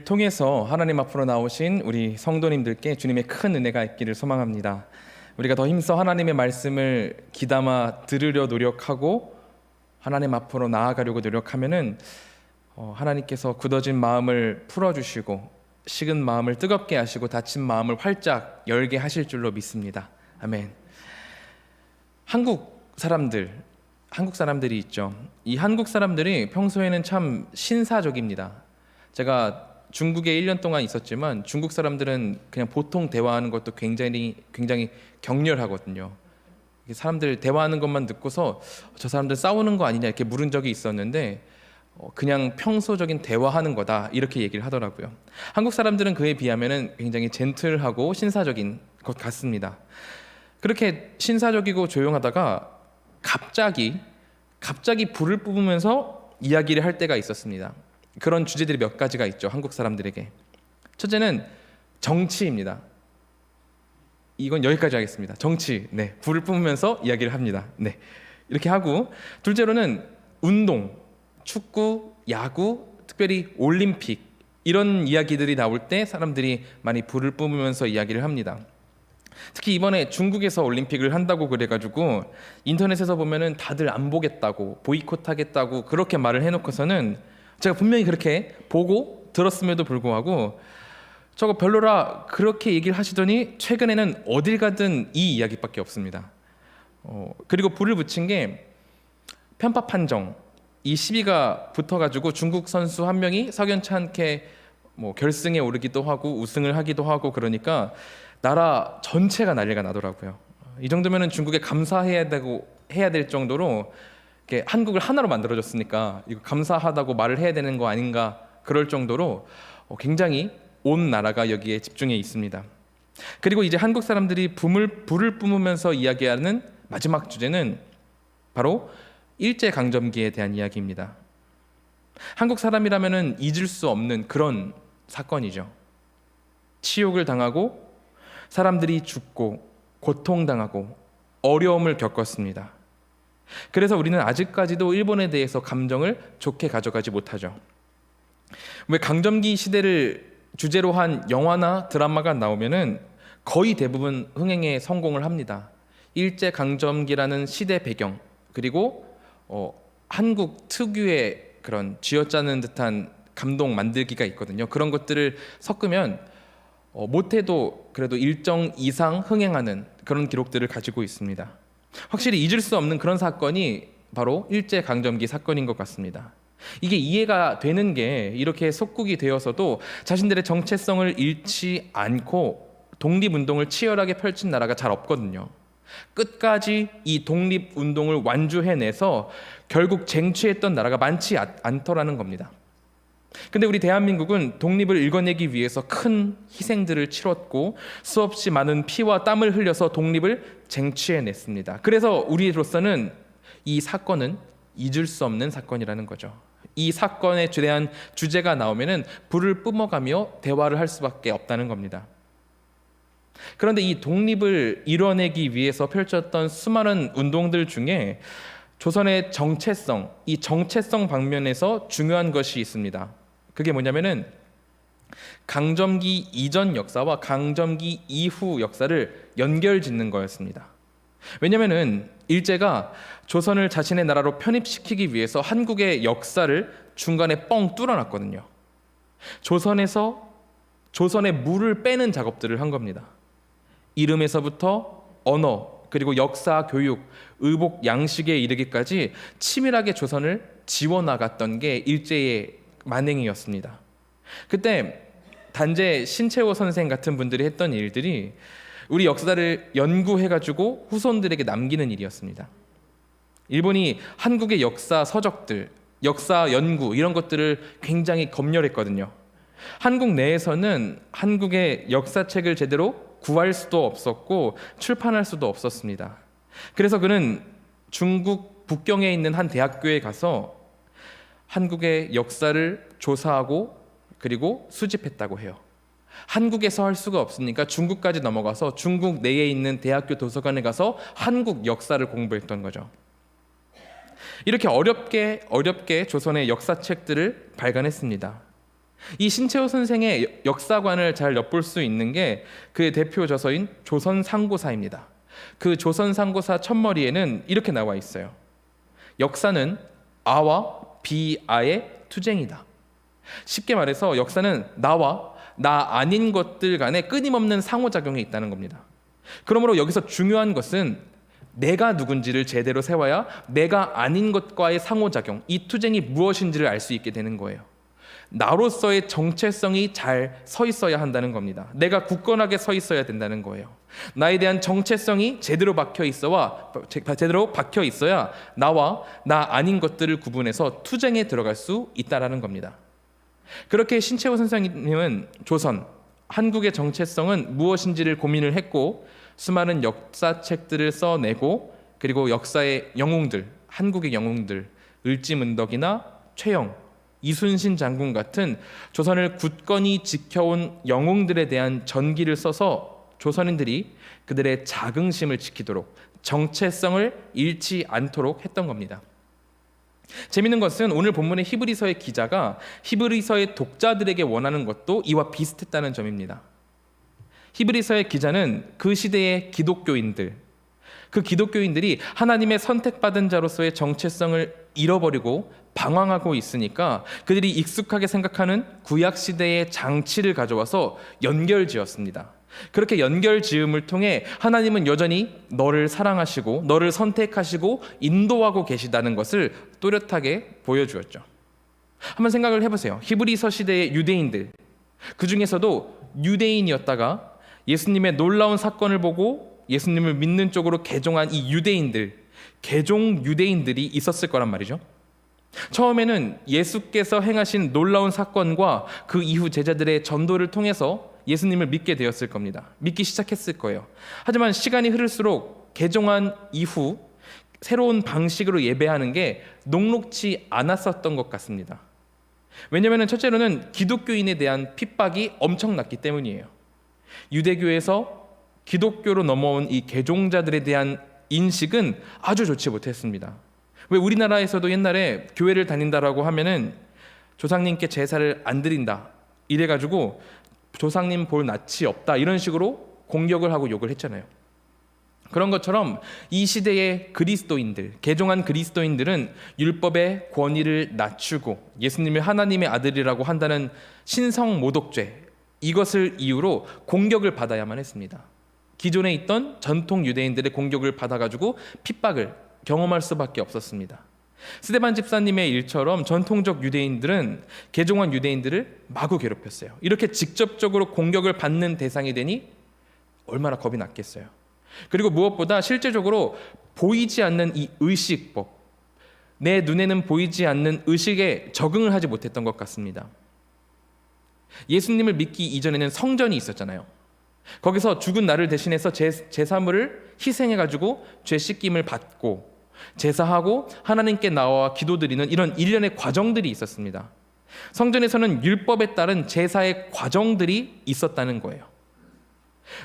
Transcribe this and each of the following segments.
통해서 하나님 앞으로 나오신 우리 성도님들께 주님의 큰 은혜가 있기를 소망합니다. 우리가 더 힘써 하나님의 말씀을 귀담아 들으려 노력하고 하나님 앞으로 나아가려고 노력하면은 하나님께서 굳어진 마음을 풀어주시고 식은 마음을 뜨겁게 하시고 닫힌 마음을 활짝 열게 하실 줄로 믿습니다. 아멘. 한국 사람들이 있죠. 이 한국 사람들이 평소에는 참 신사적입니다. 제가 중국에 1년 동안 있었지만 중국 사람들은 그냥 보통 대화하는 것도 굉장히 격렬하거든요. 사람들 대화하는 것만 듣고서 저 사람들 싸우는 거 아니냐 이렇게 물은 적이 있었는데 그냥 평소적인 대화하는 거다 이렇게 얘기를 하더라고요. 한국 사람들은 그에 비하면은 굉장히 젠틀하고 신사적인 것 같습니다. 그렇게 신사적이고 조용하다가 갑자기 불을 뿜으면서 이야기를 할 때가 있었습니다. 그런 주제들이 몇 가지가 있죠. 한국 사람들에게. 첫째는 정치입니다. 이건 여기까지 하겠습니다. 정치. 네. 불을 뿜으면서 이야기를 합니다. 네. 이렇게 하고, 둘째로는 운동, 축구, 야구, 특별히 올림픽 이런 이야기들이 나올 때 사람들이 많이 불을 뿜으면서 이야기를 합니다. 특히 이번에 중국에서 올림픽을 한다고 그래가지고 인터넷에서 보면은 다들 안 보겠다고 보이콧하겠다고 그렇게 말을 해놓고서는 제가 분명히 그렇게 보고 들었음에도 불구하고 저거 별로라 그렇게 얘기를 하시더니 최근에는 어딜 가든 이 이야기밖에 없습니다. 그리고 불을 붙인 게 편파 판정, 이 시비가 붙어가지고 중국 선수 한 명이 석연치 않게 결승에 오르기도 하고 우승을 하기도 하고 그러니까 나라 전체가 난리가 나더라고요. 이 정도면은 중국에 감사해야 될 정도로 한국을 하나로 만들어줬으니까 이거 감사하다고 말을 해야 되는 거 아닌가 그럴 정도로 굉장히 온 나라가 여기에 집중해 있습니다. 그리고 이제 한국 사람들이 불을 뿜으면서 이야기하는 마지막 주제는 바로 일제강점기에 대한 이야기입니다. 한국 사람이라면은 잊을 수 없는 그런 사건이죠. 치욕을 당하고 사람들이 죽고 고통당하고 어려움을 겪었습니다. 그래서 우리는 아직까지도 일본에 대해서 감정을 좋게 가져가지 못하죠. 왜 강점기 시대를 주제로 한 영화나 드라마가 나오면은 거의 대부분 흥행에 성공을 합니다. 일제 강점기라는 시대 배경 그리고 한국 특유의 그런 쥐어짜는 듯한 감동 만들기가 있거든요. 그런 것들을 섞으면 못해도 그래도 일정 이상 흥행하는 그런 기록들을 가지고 있습니다. 확실히 잊을 수 없는 그런 사건이 바로 일제강점기 사건인 것 같습니다. 이게 이해가 되는 게 이렇게 속국이 되어서도 자신들의 정체성을 잃지 않고 독립운동을 치열하게 펼친 나라가 잘 없거든요. 끝까지 이 독립운동을 완주해내서 결국 쟁취했던 나라가 많지 않더라는 겁니다. 근데 우리 대한민국은 독립을 일궈내기 위해서 큰 희생들을 치렀고 수없이 많은 피와 땀을 흘려서 독립을 쟁취해냈습니다. 그래서 우리로서는 이 사건은 잊을 수 없는 사건이라는 거죠. 이 사건에 대한 주제가 나오면은 불을 뿜어가며 대화를 할 수밖에 없다는 겁니다. 그런데 이 독립을 이뤄내기 위해서 펼쳤던 수많은 운동들 중에 조선의 정체성, 이 정체성 방면에서 중요한 것이 있습니다. 그게 뭐냐면은 강점기 이전 역사와 강점기 이후 역사를 연결짓는 거였습니다. 왜냐면은 일제가 조선을 자신의 나라로 편입시키기 위해서 한국의 역사를 중간에 뻥 뚫어놨거든요. 조선의 물을 빼는 작업들을 한 겁니다. 이름에서부터 언어, 그리고 역사, 교육, 의복, 양식에 이르기까지 치밀하게 조선을 지워나갔던 게 일제의 만행이었습니다. 그때 단재 신채호 선생 같은 분들이 했던 일들이 우리 역사를 연구해가지고 후손들에게 남기는 일이었습니다. 일본이 한국의 역사 서적들, 역사 연구 이런 것들을 굉장히 검열했거든요. 한국 내에서는 한국의 역사책을 제대로 구할 수도 없었고 출판할 수도 없었습니다. 그래서 그는 중국 북경에 있는 한 대학교에 가서 한국의 역사를 조사하고 그리고 수집했다고 해요. 한국에서 할 수가 없으니까 중국까지 넘어가서 중국 내에 있는 대학교 도서관에 가서 한국 역사를 공부했던 거죠. 이렇게 어렵게 조선의 역사책들을 발간했습니다. 이 신채호 선생의 역사관을 잘 엿볼 수 있는 게 그의 대표 저서인 조선상고사입니다. 그 조선상고사 첫머리에는 이렇게 나와 있어요. 역사는 아와 비아의 투쟁이다. 쉽게 말해서 역사는 나와 나 아닌 것들 간에 끊임없는 상호작용이 있다는 겁니다. 그러므로 여기서 중요한 것은 내가 누군지를 제대로 세워야 내가 아닌 것과의 상호작용, 이 투쟁이 무엇인지를 알 수 있게 되는 거예요. 나로서의 정체성이 잘 서 있어야 한다는 겁니다. 내가 굳건하게 서 있어야 된다는 거예요. 나에 대한 정체성이 제대로 박혀 있어야 나와 나 아닌 것들을 구분해서 투쟁에 들어갈 수 있다라는 겁니다. 그렇게 신채호 선생님은 조선, 한국의 정체성은 무엇인지를 고민을 했고 수많은 역사책들을 써내고 그리고 역사의 영웅들, 한국의 영웅들, 을지문덕이나 최영, 이순신 장군 같은 조선을 굳건히 지켜온 영웅들에 대한 전기를 써서 조선인들이 그들의 자긍심을 지키도록 정체성을 잃지 않도록 했던 겁니다. 재미있는 것은 오늘 본문의 히브리서의 기자가 히브리서의 독자들에게 원하는 것도 이와 비슷했다는 점입니다. 히브리서의 기자는 그 시대의 기독교인들, 그 기독교인들이 하나님의 선택받은 자로서의 정체성을 잃어버리고 방황하고 있으니까 그들이 익숙하게 생각하는 구약시대의 장치를 가져와서 연결지었습니다. 그렇게 연결지음을 통해 하나님은 여전히 너를 사랑하시고 너를 선택하시고 인도하고 계시다는 것을 또렷하게 보여주었죠. 한번 생각을 해보세요. 히브리서 시대의 유대인들, 그 중에서도 유대인이었다가 예수님의 놀라운 사건을 보고 예수님을 믿는 쪽으로 개종한 이 유대인들, 개종 유대인들이 있었을 거란 말이죠. 처음에는 예수께서 행하신 놀라운 사건과 그 이후 제자들의 전도를 통해서 예수님을 믿게 되었을 겁니다. 믿기 시작했을 거예요. 하지만 시간이 흐를수록 개종한 이후 새로운 방식으로 예배하는 게 녹록지 않았었던 것 같습니다. 왜냐하면 첫째로는 기독교인에 대한 핍박이 엄청났기 때문이에요. 유대교에서 기독교로 넘어온 이 개종자들에 대한 인식은 아주 좋지 못했습니다. 왜 우리나라에서도 옛날에 교회를 다닌다라고 하면은 조상님께 제사를 안 드린다 이래가지고 조상님 볼 낯이 없다 이런 식으로 공격을 하고 욕을 했잖아요. 그런 것처럼 이 시대의 그리스도인들, 개종한 그리스도인들은 율법의 권위를 낮추고 예수님을 하나님의 아들이라고 한다는 신성 모독죄, 이것을 이유로 공격을 받아야만 했습니다. 기존에 있던 전통 유대인들의 공격을 받아가지고 핍박을 경험할 수밖에 없었습니다. 스데반 집사님의 일처럼 전통적 유대인들은 개종한 유대인들을 마구 괴롭혔어요. 이렇게 직접적으로 공격을 받는 대상이 되니 얼마나 겁이 났겠어요. 그리고 무엇보다 실제적으로 보이지 않는 이 의식법, 내 눈에는 보이지 않는 의식에 적응을 하지 못했던 것 같습니다. 예수님을 믿기 이전에는 성전이 있었잖아요. 거기서 죽은 나를 대신해서 제사물을 희생해가지고 죄 씻김을 받고 제사하고 하나님께 나와 기도드리는 이런 일련의 과정들이 있었습니다. 성전에서는 율법에 따른 제사의 과정들이 있었다는 거예요.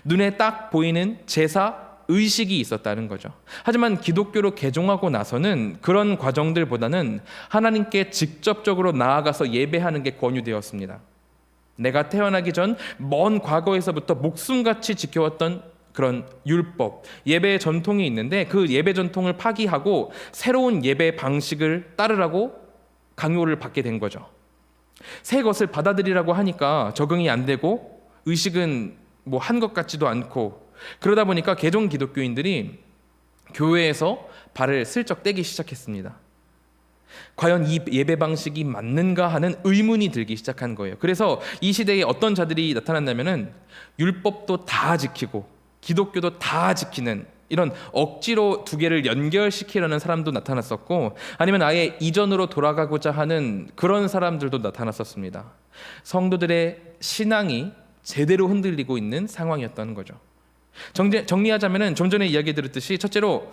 눈에 딱 보이는 제사 의식이 있었다는 거죠. 하지만 기독교로 개종하고 나서는 그런 과정들보다는 하나님께 직접적으로 나아가서 예배하는 게 권유되었습니다. 내가 태어나기 전 먼 과거에서부터 목숨같이 지켜왔던 그런 율법, 예배의 전통이 있는데 그 예배 전통을 파기하고 새로운 예배 방식을 따르라고 강요를 받게 된 거죠. 새 것을 받아들이라고 하니까 적응이 안 되고 의식은 뭐 한 것 같지도 않고 그러다 보니까 개종 기독교인들이 교회에서 발을 슬쩍 떼기 시작했습니다. 과연 이 예배 방식이 맞는가 하는 의문이 들기 시작한 거예요. 그래서 이 시대에 어떤 자들이 나타났냐면은 율법도 다 지키고 기독교도 다 지키는 이런 억지로 두 개를 연결시키려는 사람도 나타났었고 아니면 아예 이전으로 돌아가고자 하는 그런 사람들도 나타났었습니다. 성도들의 신앙이 제대로 흔들리고 있는 상황이었던 거죠. 정리하자면은 좀 전에 이야기 드렸듯이 첫째로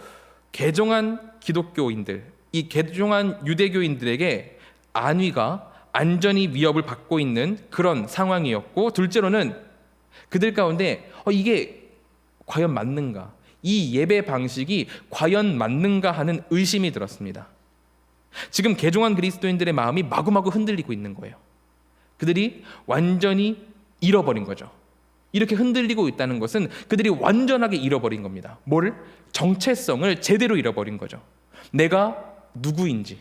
개종한 기독교인들, 이 개종한 유대교인들에게 안위가 안전이 위협을 받고 있는 그런 상황이었고 둘째로는 그들 가운데 이게 과연 맞는가? 이 예배 방식이 과연 맞는가 하는 의심이 들었습니다. 지금 개종한 그리스도인들의 마음이 마구마구 흔들리고 있는 거예요. 그들이 완전히 잃어버린 거죠. 이렇게 흔들리고 있다는 것은 그들이 완전하게 잃어버린 겁니다. 뭐를? 정체성을 제대로 잃어버린 거죠. 내가 누구인지,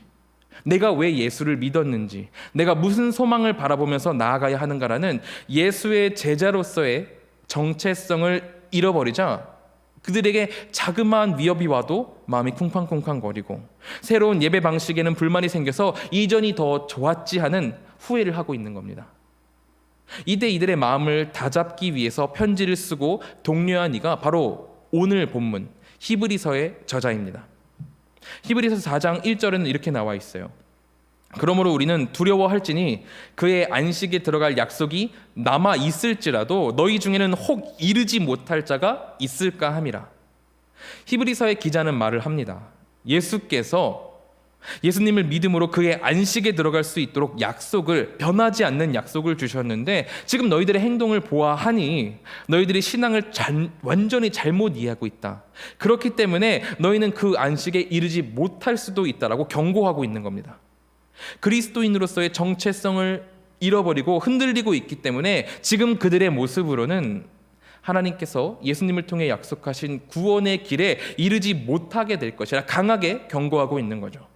내가 왜 예수를 믿었는지, 내가 무슨 소망을 바라보면서 나아가야 하는가라는 예수의 제자로서의 정체성을 잃어버리자 그들에게 자그마한 위협이 와도 마음이 쿵쾅쿵쾅거리고 새로운 예배 방식에는 불만이 생겨서 이전이 더 좋았지 하는 후회를 하고 있는 겁니다. 이때 이들의 마음을 다잡기 위해서 편지를 쓰고 독려한 이가 바로 오늘 본문 히브리서의 저자입니다. 히브리서 4장 1절에는 이렇게 나와 있어요. 그러므로 우리는 두려워할지니 그의 안식에 들어갈 약속이 남아 있을지라도 너희 중에는 혹 이르지 못할 자가 있을까 함이라. 히브리서의 기자는 말을 합니다. 예수님을 믿음으로 그의 안식에 들어갈 수 있도록 약속을, 변하지 않는 약속을 주셨는데 지금 너희들의 행동을 보아하니 너희들이 신앙을 완전히 잘못 이해하고 있다. 그렇기 때문에 너희는 그 안식에 이르지 못할 수도 있다라고 경고하고 있는 겁니다. 그리스도인으로서의 정체성을 잃어버리고 흔들리고 있기 때문에 지금 그들의 모습으로는 하나님께서 예수님을 통해 약속하신 구원의 길에 이르지 못하게 될 것이라 강하게 경고하고 있는 거죠.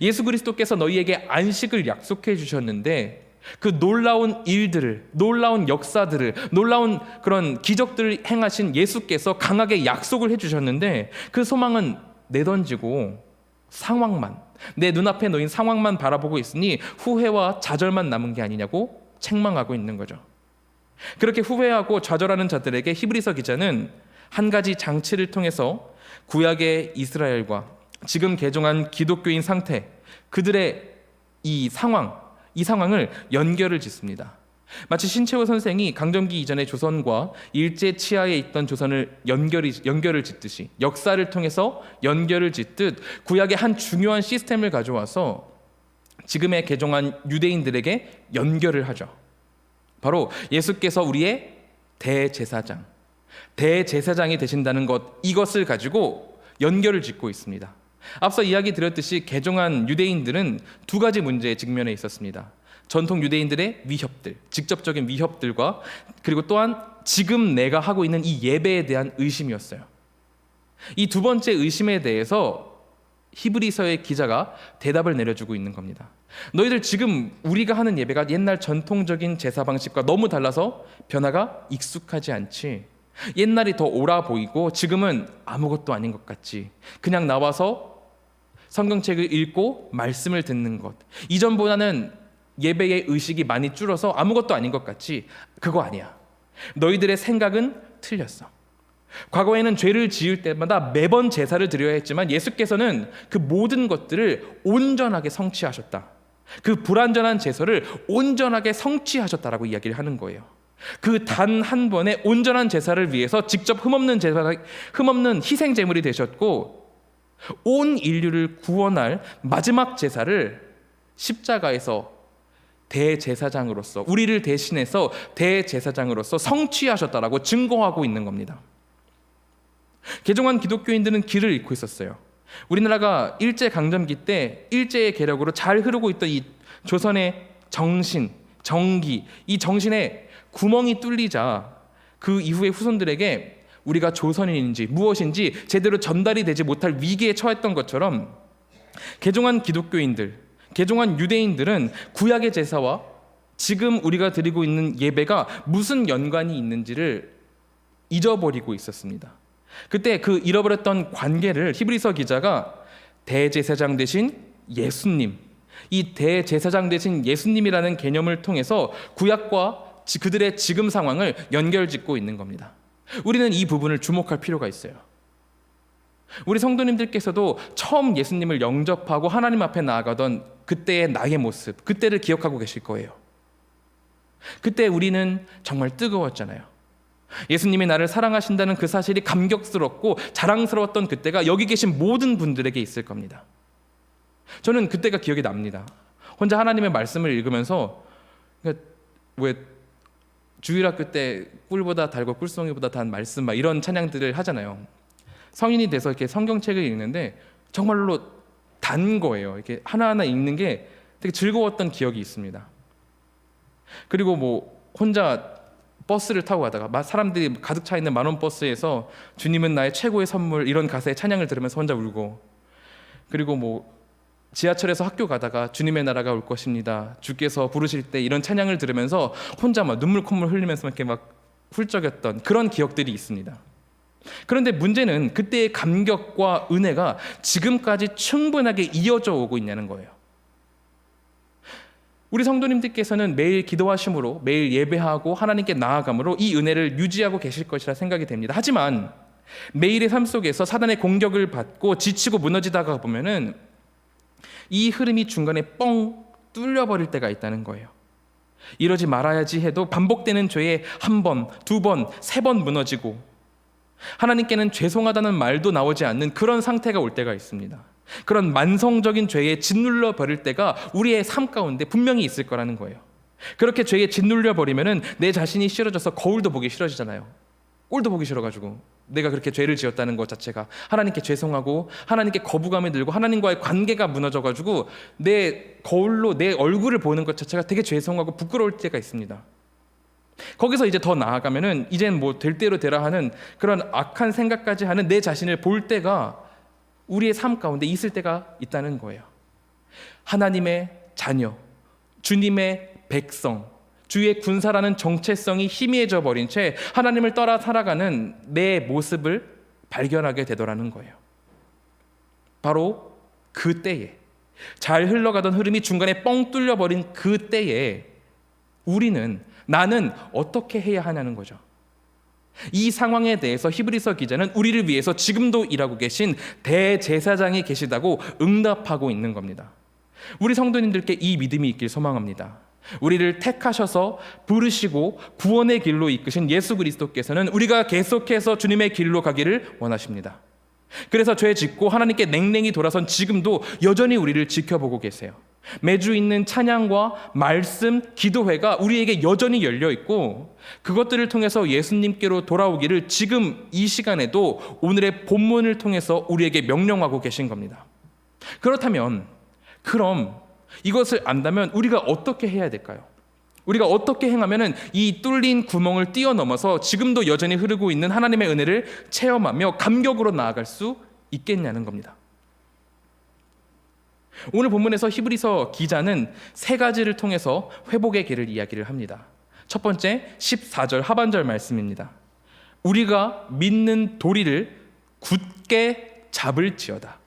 예수 그리스도께서 너희에게 안식을 약속해 주셨는데 그 놀라운 일들을, 놀라운 역사들을, 놀라운 그런 기적들을 행하신 예수께서 강하게 약속을 해주셨는데 그 소망은 내던지고 내 눈앞에 놓인 상황만 바라보고 있으니 후회와 좌절만 남은 게 아니냐고 책망하고 있는 거죠. 그렇게 후회하고 좌절하는 자들에게 히브리서 기자는 한 가지 장치를 통해서 구약의 이스라엘과 지금 개종한 기독교인 상태, 그들의 이 상황을 연결을 짓습니다. 마치 신채호 선생이 강점기 이전의 조선과 일제 치하에 있던 조선을 연결을 짓듯이, 역사를 통해서 연결을 짓듯 구약의 한 중요한 시스템을 가져와서 지금의 개종한 유대인들에게 연결을 하죠. 바로 예수께서 우리의 대제사장이 되신다는 것, 이것을 가지고 연결을 짓고 있습니다. 앞서 이야기 드렸듯이 개종한 유대인들은 두 가지 문제에 직면해 있었습니다. 전통 유대인들의 위협들, 직접적인 위협들과 그리고 또한 지금 내가 하고 있는 이 예배에 대한 의심이었어요. 이 두 번째 의심에 대해서 히브리서의 기자가 대답을 내려주고 있는 겁니다. 너희들 지금 우리가 하는 예배가 옛날 전통적인 제사 방식과 너무 달라서 변화가 익숙하지 않지. 옛날이 더 옳아 보이고 지금은 아무것도 아닌 것 같지. 그냥 나와서 성경책을 읽고 말씀을 듣는 것. 이전보다는 예배의 의식이 많이 줄어서 아무것도 아닌 것 같지. 그거 아니야. 너희들의 생각은 틀렸어. 과거에는 죄를 지을 때마다 매번 제사를 드려야 했지만 예수께서는 그 모든 것들을 온전하게 성취하셨다. 그 불완전한 제사를 온전하게 성취하셨다라고 이야기를 하는 거예요. 그 단 한 번의 온전한 제사를 위해서 직접 흠없는 희생 제물이 되셨고 온 인류를 구원할 마지막 제사를 십자가에서 대제사장으로서, 우리를 대신해서 대제사장으로서 성취하셨다라고 증거하고 있는 겁니다. 개종한 기독교인들은 길을 잃고 있었어요. 우리나라가 일제강점기 때 일제의 계력으로 잘 흐르고 있던 이 조선의 정신, 정기, 이 정신에 구멍이 뚫리자 그 이후의 후손들에게 우리가 조선인인지 무엇인지 제대로 전달이 되지 못할 위기에 처했던 것처럼 개종한 기독교인들, 개종한 유대인들은 구약의 제사와 지금 우리가 드리고 있는 예배가 무슨 연관이 있는지를 잊어버리고 있었습니다. 그때 그 잃어버렸던 관계를 히브리서 기자가 대제사장 되신 예수님, 이 대제사장 되신 예수님이라는 개념을 통해서 구약과 그들의 지금 상황을 연결짓고 있는 겁니다. 우리는 이 부분을 주목할 필요가 있어요. 우리 성도님들께서도 처음 예수님을 영접하고 하나님 앞에 나아가던 그때의 나의 모습, 그때를 기억하고 계실 거예요. 그때 우리는 정말 뜨거웠잖아요. 예수님이 나를 사랑하신다는 그 사실이 감격스럽고 자랑스러웠던 그때가 여기 계신 모든 분들에게 있을 겁니다. 저는 그때가 기억이 납니다. 혼자 하나님의 말씀을 읽으면서 왜 주일학교 때 꿀보다 달고 꿀송이보다 단 말씀 막 이런 찬양들을 하잖아요. 성인이 돼서 이렇게 성경책을 읽는데 정말로 단 거예요. 이렇게 하나하나 읽는 게 되게 즐거웠던 기억이 있습니다. 그리고 뭐 혼자 버스를 타고 가다가 사람들이 가득 차 있는 만원 버스에서 주님은 나의 최고의 선물 이런 가사의 찬양을 들으면서 혼자 울고, 그리고 뭐 지하철에서 학교 가다가 주님의 나라가 올 것입니다, 주께서 부르실 때 이런 찬양을 들으면서 혼자 막 눈물 콧물 흘리면서 이렇게 막 훌쩍였던 그런 기억들이 있습니다. 그런데 문제는 그때의 감격과 은혜가 지금까지 충분하게 이어져 오고 있냐는 거예요. 우리 성도님들께서는 매일 기도하심으로, 매일 예배하고 하나님께 나아감으로 이 은혜를 유지하고 계실 것이라 생각이 됩니다. 하지만 매일의 삶 속에서 사단의 공격을 받고 지치고 무너지다가 보면은 이 흐름이 중간에 뻥 뚫려버릴 때가 있다는 거예요. 이러지 말아야지 해도 반복되는 죄에 한 번, 두 번, 세 번 무너지고 하나님께는 죄송하다는 말도 나오지 않는 그런 상태가 올 때가 있습니다. 그런 만성적인 죄에 짓눌러 버릴 때가 우리의 삶 가운데 분명히 있을 거라는 거예요. 그렇게 죄에 짓눌려 버리면은 내 자신이 싫어져서 거울도 보기 싫어지잖아요. 꼴도 보기 싫어가지고 내가 그렇게 죄를 지었다는 것 자체가, 하나님께 죄송하고 하나님께 거부감이 들고 하나님과의 관계가 무너져가지고 내 거울로 내 얼굴을 보는 것 자체가 되게 죄송하고 부끄러울 때가 있습니다. 거기서 이제 더 나아가면은 이젠 뭐 될 대로 되라 하는 그런 악한 생각까지 하는 내 자신을 볼 때가 우리의 삶 가운데 있을 때가 있다는 거예요. 하나님의 자녀, 주님의 백성, 주의 군사라는 정체성이 희미해져 버린 채 하나님을 떠나 살아가는 내 모습을 발견하게 되더라는 거예요. 바로 그때에, 잘 흘러가던 흐름이 중간에 뻥 뚫려버린 그때에 나는 어떻게 해야 하냐는 거죠. 이 상황에 대해서 히브리서 기자는 우리를 위해서 지금도 일하고 계신 대제사장이 계시다고 응답하고 있는 겁니다. 우리 성도님들께 이 믿음이 있길 소망합니다. 우리를 택하셔서 부르시고 구원의 길로 이끄신 예수 그리스도께서는 우리가 계속해서 주님의 길로 가기를 원하십니다. 그래서 죄 짓고 하나님께 냉랭히 돌아선 지금도 여전히 우리를 지켜보고 계세요. 매주 있는 찬양과 말씀, 기도회가 우리에게 여전히 열려 있고, 그것들을 통해서 예수님께로 돌아오기를 지금 이 시간에도 오늘의 본문을 통해서 우리에게 명령하고 계신 겁니다. 그렇다면, 그럼 이것을 안다면 우리가 어떻게 해야 될까요? 우리가 어떻게 행하면 이 뚫린 구멍을 뛰어넘어서 지금도 여전히 흐르고 있는 하나님의 은혜를 체험하며 감격으로 나아갈 수 있겠냐는 겁니다. 오늘 본문에서 히브리서 기자는 세 가지를 통해서 회복의 길을 이야기를 합니다. 첫 번째 14절 하반절 말씀입니다. 우리가 믿는 도리를 굳게 잡을지어다.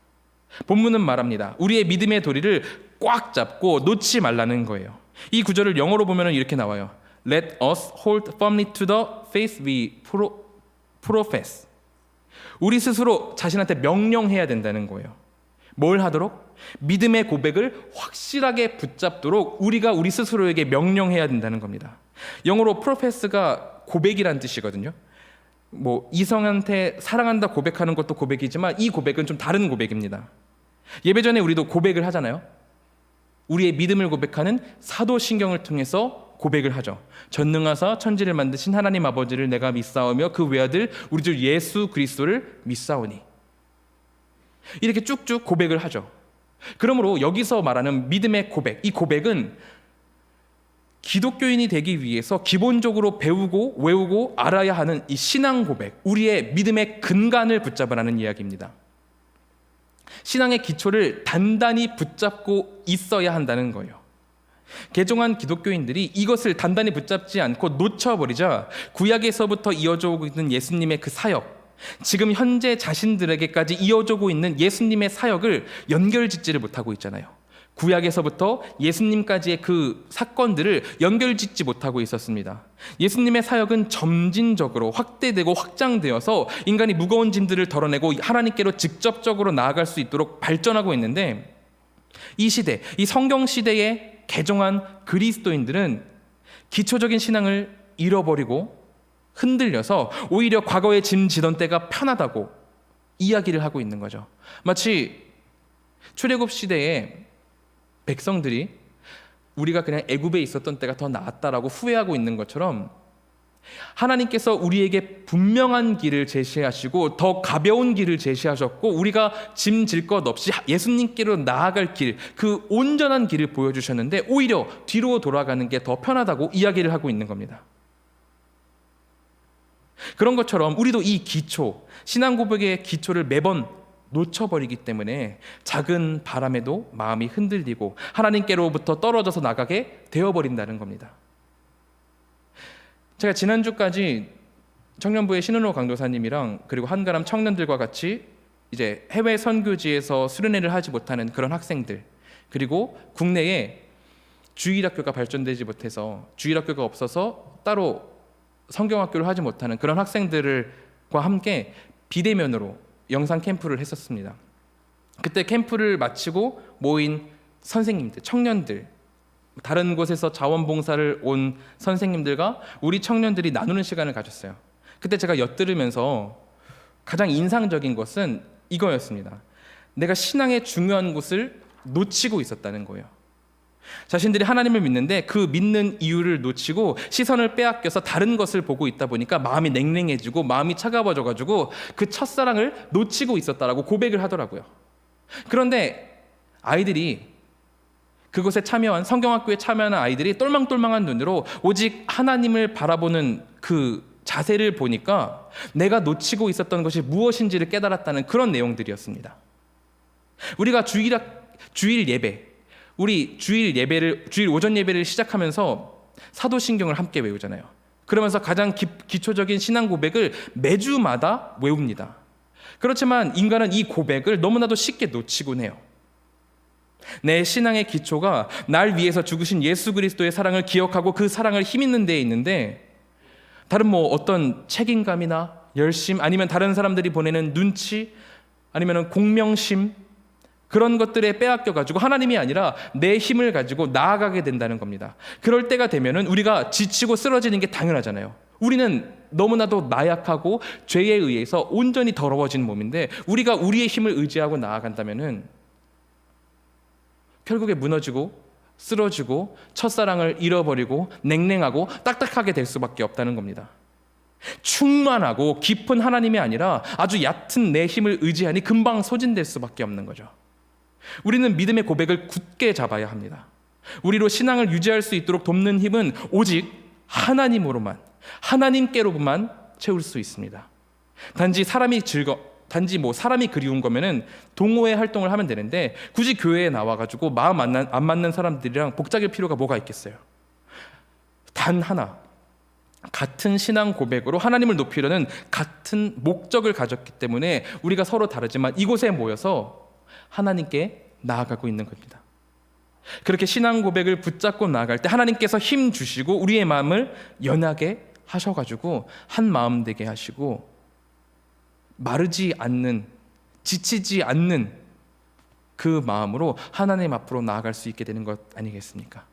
본문은 말합니다. 우리의 믿음의 도리를 꽉 잡고 놓지 말라는 거예요. 이 구절을 영어로 보면 이렇게 나와요. Let us hold firmly to the faith we profess. 우리 스스로 자신한테 명령해야 된다는 거예요. 뭘 하도록? 믿음의 고백을 확실하게 붙잡도록 우리가 우리 스스로에게 명령해야 된다는 겁니다. 영어로 profess가 고백이란 뜻이거든요. 뭐 이성한테 사랑한다 고백하는 것도 고백이지만 이 고백은 좀 다른 고백입니다. 예배 전에 우리도 고백을 하잖아요. 우리의 믿음을 고백하는 사도신경을 통해서 고백을 하죠. 전능하사 천지를 만드신 하나님 아버지를 내가 믿사오며 그 외아들 우리 주 예수 그리스도를 믿사오니. 이렇게 쭉쭉 고백을 하죠. 그러므로 여기서 말하는 믿음의 고백, 이 고백은 기독교인이 되기 위해서 기본적으로 배우고 외우고 알아야 하는 이 신앙 고백, 우리의 믿음의 근간을 붙잡으라는 이야기입니다. 신앙의 기초를 단단히 붙잡고 있어야 한다는 거예요. 개종한 기독교인들이 이것을 단단히 붙잡지 않고 놓쳐버리자 구약에서부터 이어져 오고 있는 예수님의 그 사역, 지금 현재 자신들에게까지 이어져고 있는 예수님의 사역을 연결짓지를 못하고 있잖아요. 구약에서부터 예수님까지의 그 사건들을 연결짓지 못하고 있었습니다. 예수님의 사역은 점진적으로 확대되고 확장되어서 인간이 무거운 짐들을 덜어내고 하나님께로 직접적으로 나아갈 수 있도록 발전하고 있는데, 이 시대, 이 성경 시대에 개종한 그리스도인들은 기초적인 신앙을 잃어버리고 흔들려서 오히려 과거에 짐 지던 때가 편하다고 이야기를 하고 있는 거죠. 마치 출애굽 시대에 백성들이 우리가 그냥 애굽에 있었던 때가 더 나았다라고 후회하고 있는 것처럼 하나님께서 우리에게 분명한 길을 제시하시고 더 가벼운 길을 제시하셨고 우리가 짐 질 것 없이 예수님께로 나아갈 길, 그 온전한 길을 보여주셨는데 오히려 뒤로 돌아가는 게 더 편하다고 이야기를 하고 있는 겁니다. 그런 것처럼 우리도 이 기초, 신앙 고백의 기초를 매번 놓쳐버리기 때문에 작은 바람에도 마음이 흔들리고 하나님께로부터 떨어져서 나가게 되어버린다는 겁니다. 제가 지난주까지 청년부의 신은호 강도사님이랑 그리고 한가람 청년들과 같이 이제 해외 선교지에서 수련회를 하지 못하는 그런 학생들, 그리고 국내에 주일학교가 발전되지 못해서 주일학교가 없어서 따로 성경학교를 하지 못하는 그런 학생들과 함께 비대면으로 영상 캠프를 했었습니다. 그때 캠프를 마치고 모인 선생님들, 청년들, 다른 곳에서 자원봉사를 온 선생님들과 우리 청년들이 나누는 시간을 가졌어요. 그때 제가 엿들으면서 가장 인상적인 것은 이거였습니다. 내가 신앙의 중요한 곳을 놓치고 있었다는 거예요. 자신들이 하나님을 믿는데 그 믿는 이유를 놓치고 시선을 빼앗겨서 다른 것을 보고 있다 보니까 마음이 냉랭해지고 마음이 차가워져가지고 그 첫사랑을 놓치고 있었다라고 고백을 하더라고요. 그런데 아이들이 그곳에 참여한 성경학교에 참여하는 아이들이 똘망똘망한 눈으로 오직 하나님을 바라보는 그 자세를 보니까 내가 놓치고 있었던 것이 무엇인지를 깨달았다는 그런 내용들이었습니다. 우리가 주일 예배, 우리 주일 오전 예배를 시작하면서 사도신경을 함께 외우잖아요. 그러면서 가장 기초적인 신앙 고백을 매주마다 외웁니다. 그렇지만 인간은 이 고백을 너무나도 쉽게 놓치곤 해요. 내 신앙의 기초가 날 위해서 죽으신 예수 그리스도의 사랑을 기억하고 그 사랑을 힘있는 데에 있는데 다른 어떤 책임감이나 열심, 아니면 다른 사람들이 보내는 눈치, 아니면 공명심, 그런 것들에 빼앗겨가지고 하나님이 아니라 내 힘을 가지고 나아가게 된다는 겁니다. 그럴 때가 되면은 우리가 지치고 쓰러지는 게 당연하잖아요. 우리는 너무나도 나약하고 죄에 의해서 온전히 더러워진 몸인데 우리가 우리의 힘을 의지하고 나아간다면은 결국에 무너지고 쓰러지고 첫사랑을 잃어버리고 냉랭하고 딱딱하게 될 수밖에 없다는 겁니다. 충만하고 깊은 하나님이 아니라 아주 얕은 내 힘을 의지하니 금방 소진될 수밖에 없는 거죠. 우리는 믿음의 고백을 굳게 잡아야 합니다. 우리로 신앙을 유지할 수 있도록 돕는 힘은 오직 하나님으로만, 하나님께로만 채울 수 있습니다. 단지 사람이 그리운 거면은 동호회 활동을 하면 되는데 굳이 교회에 나와가지고 마음 안 맞는 사람들이랑 복잡할 필요가 뭐가 있겠어요. 단 하나, 같은 신앙 고백으로 하나님을 높이려는 같은 목적을 가졌기 때문에 우리가 서로 다르지만 이곳에 모여서 하나님께 나아가고 있는 겁니다. 그렇게 신앙 고백을 붙잡고 나아갈 때 하나님께서 힘 주시고 우리의 마음을 연하게 하셔가지고 한 마음 되게 하시고 마르지 않는, 지치지 않는 그 마음으로 하나님 앞으로 나아갈 수 있게 되는 것 아니겠습니까?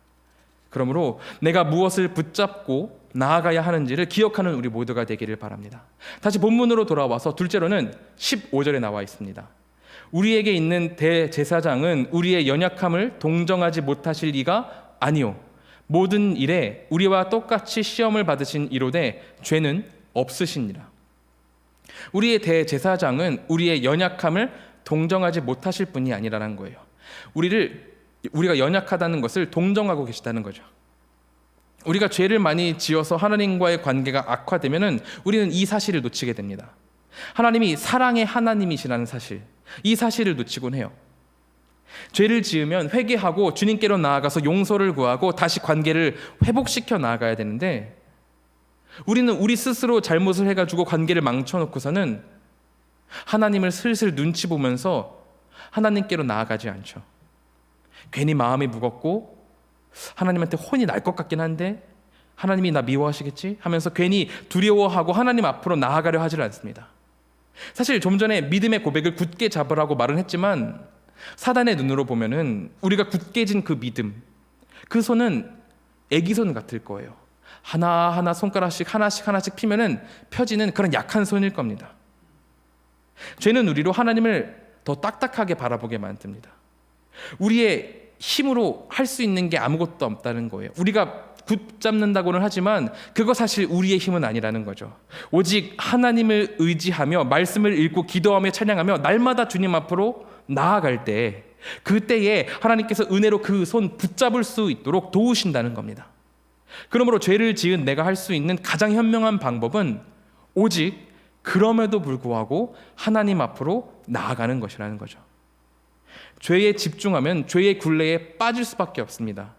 그러므로 내가 무엇을 붙잡고 나아가야 하는지를 기억하는 우리 모두가 되기를 바랍니다. 다시 본문으로 돌아와서 둘째로는 15절에 나와 있습니다. 우리에게 있는 대제사장은 우리의 연약함을 동정하지 못하실 이가 아니요 모든 일에 우리와 똑같이 시험을 받으신 이로되 죄는 없으시니라. 우리의 대제사장은 우리의 연약함을 동정하지 못하실 분이 아니라는 거예요. 우리가 연약하다는 것을 동정하고 계시다는 거죠. 우리가 죄를 많이 지어서 하나님과의 관계가 악화되면은 우리는 이 사실을 놓치게 됩니다. 하나님이 사랑의 하나님이시라는 사실, 이 사실을 놓치곤 해요. 죄를 지으면 회개하고 주님께로 나아가서 용서를 구하고 다시 관계를 회복시켜 나아가야 되는데 우리는 우리 스스로 잘못을 해가지고 관계를 망쳐놓고서는 하나님을 슬슬 눈치 보면서 하나님께로 나아가지 않죠. 괜히 마음이 무겁고 하나님한테 혼이 날 것 같긴 한데 하나님이 나 미워하시겠지 하면서 괜히 두려워하고 하나님 앞으로 나아가려 하질 않습니다. 사실 좀 전에 믿음의 고백을 굳게 잡으라고 말은 했지만 사단의 눈으로 보면은 우리가 굳게 진 그 믿음, 그 손은 애기손 같을 거예요. 하나하나 손가락씩 하나씩 피면은 펴지는 그런 약한 손일 겁니다. 죄는 우리로 하나님을 더 딱딱하게 바라보게 만듭니다. 우리의 힘으로 할 수 있는 게 아무것도 없다는 거예요. 우리가 붙잡는다고는 하지만 그거 사실 우리의 힘은 아니라는 거죠. 오직 하나님을 의지하며 말씀을 읽고 기도하며 찬양하며 날마다 주님 앞으로 나아갈 때, 그때에 하나님께서 은혜로 그 손 붙잡을 수 있도록 도우신다는 겁니다. 그러므로 죄를 지은 내가 할 수 있는 가장 현명한 방법은 오직 그럼에도 불구하고 하나님 앞으로 나아가는 것이라는 거죠. 죄에 집중하면 죄의 굴레에 빠질 수밖에 없습니다.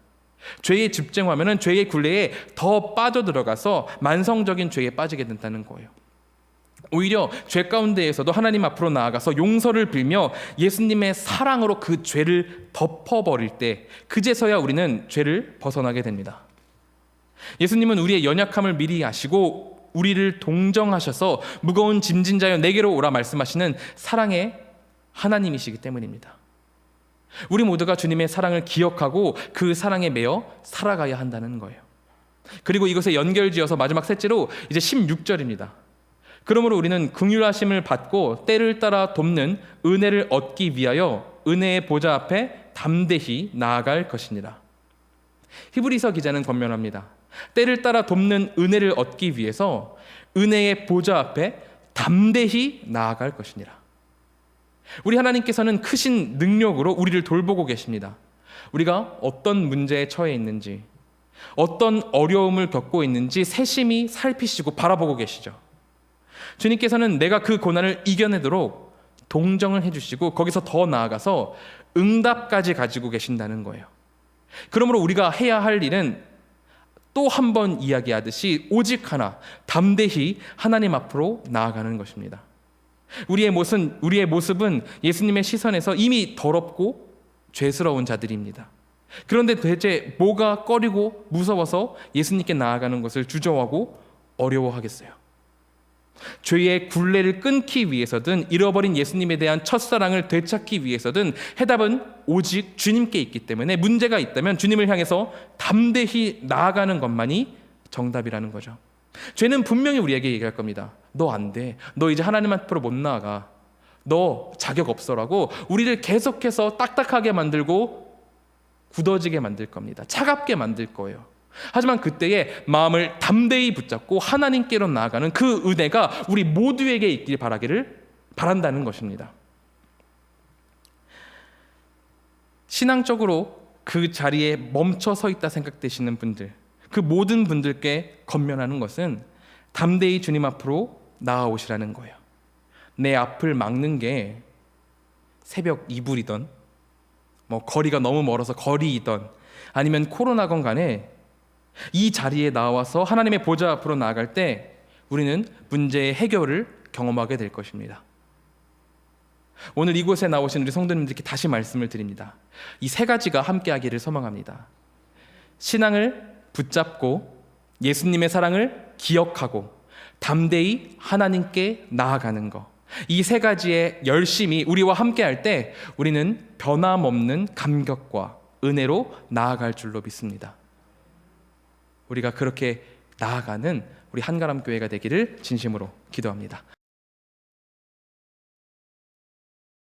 죄에 집중하면 죄의 굴레에 더 빠져들어가서 만성적인 죄에 빠지게 된다는 거예요. 오히려 죄 가운데에서도 하나님 앞으로 나아가서 용서를 빌며 예수님의 사랑으로 그 죄를 덮어버릴 때, 그제서야 우리는 죄를 벗어나게 됩니다. 예수님은 우리의 연약함을 미리 아시고 우리를 동정하셔서 무거운 짐진 자여 내게로 오라 말씀하시는 사랑의 하나님이시기 때문입니다. 우리 모두가 주님의 사랑을 기억하고 그 사랑에 매여 살아가야 한다는 거예요. 그리고 이것에 연결지어서 마지막 셋째로 이제 16절입니다. 그러므로 우리는 긍휼하심을 받고 때를 따라 돕는 은혜를 얻기 위하여 은혜의 보좌 앞에 담대히 나아갈 것이니라. 히브리서 기자는 권면합니다. 때를 따라 돕는 은혜를 얻기 위해서 은혜의 보좌 앞에 담대히 나아갈 것이니라. 우리 하나님께서는 크신 능력으로 우리를 돌보고 계십니다. 우리가 어떤 문제에 처해 있는지, 어떤 어려움을 겪고 있는지 세심히 살피시고 바라보고 계시죠. 주님께서는 내가 그 고난을 이겨내도록 동정을 해주시고 거기서 더 나아가서 응답까지 가지고 계신다는 거예요. 그러므로 우리가 해야 할 일은 또 한 번 이야기하듯이 오직 하나, 담대히 하나님 앞으로 나아가는 것입니다. 우리의 모습은 예수님의 시선에서 이미 더럽고 죄스러운 자들입니다. 그런데 대체 뭐가 꺼리고 무서워서 예수님께 나아가는 것을 주저하고 어려워하겠어요? 죄의 굴레를 끊기 위해서든 잃어버린 예수님에 대한 첫사랑을 되찾기 위해서든 해답은 오직 주님께 있기 때문에 문제가 있다면 주님을 향해서 담대히 나아가는 것만이 정답이라는 거죠. 죄는 분명히 우리에게 얘기할 겁니다. 너 안 돼. 너 이제 하나님 앞으로 못 나아가. 너 자격 없어라고 우리를 계속해서 딱딱하게 만들고 굳어지게 만들 겁니다. 차갑게 만들 거예요. 하지만 그때에 마음을 담대히 붙잡고 하나님께로 나아가는 그 은혜가 우리 모두에게 있길 바란다는 것입니다. 신앙적으로 그 자리에 멈춰 서 있다 생각되시는 분들, 그 모든 분들께 권면하는 것은 담대히 주님 앞으로 나아오시라는 거예요. 내 앞을 막는 게 새벽 이불이던 거리가 너무 멀어서 거리이던 아니면 코로나건 간에 이 자리에 나와서 하나님의 보좌 앞으로 나아갈 때 우리는 문제의 해결을 경험하게 될 것입니다. 오늘 이곳에 나오신 우리 성도님들께 다시 말씀을 드립니다. 이 세 가지가 함께하기를 소망합니다. 신앙을 붙잡고 예수님의 사랑을 기억하고 담대히 하나님께 나아가는 것, 이 세 가지에 열심히 우리와 함께할 때 우리는 변함없는 감격과 은혜로 나아갈 줄로 믿습니다. 우리가 그렇게 나아가는 우리 한가람 교회가 되기를 진심으로 기도합니다.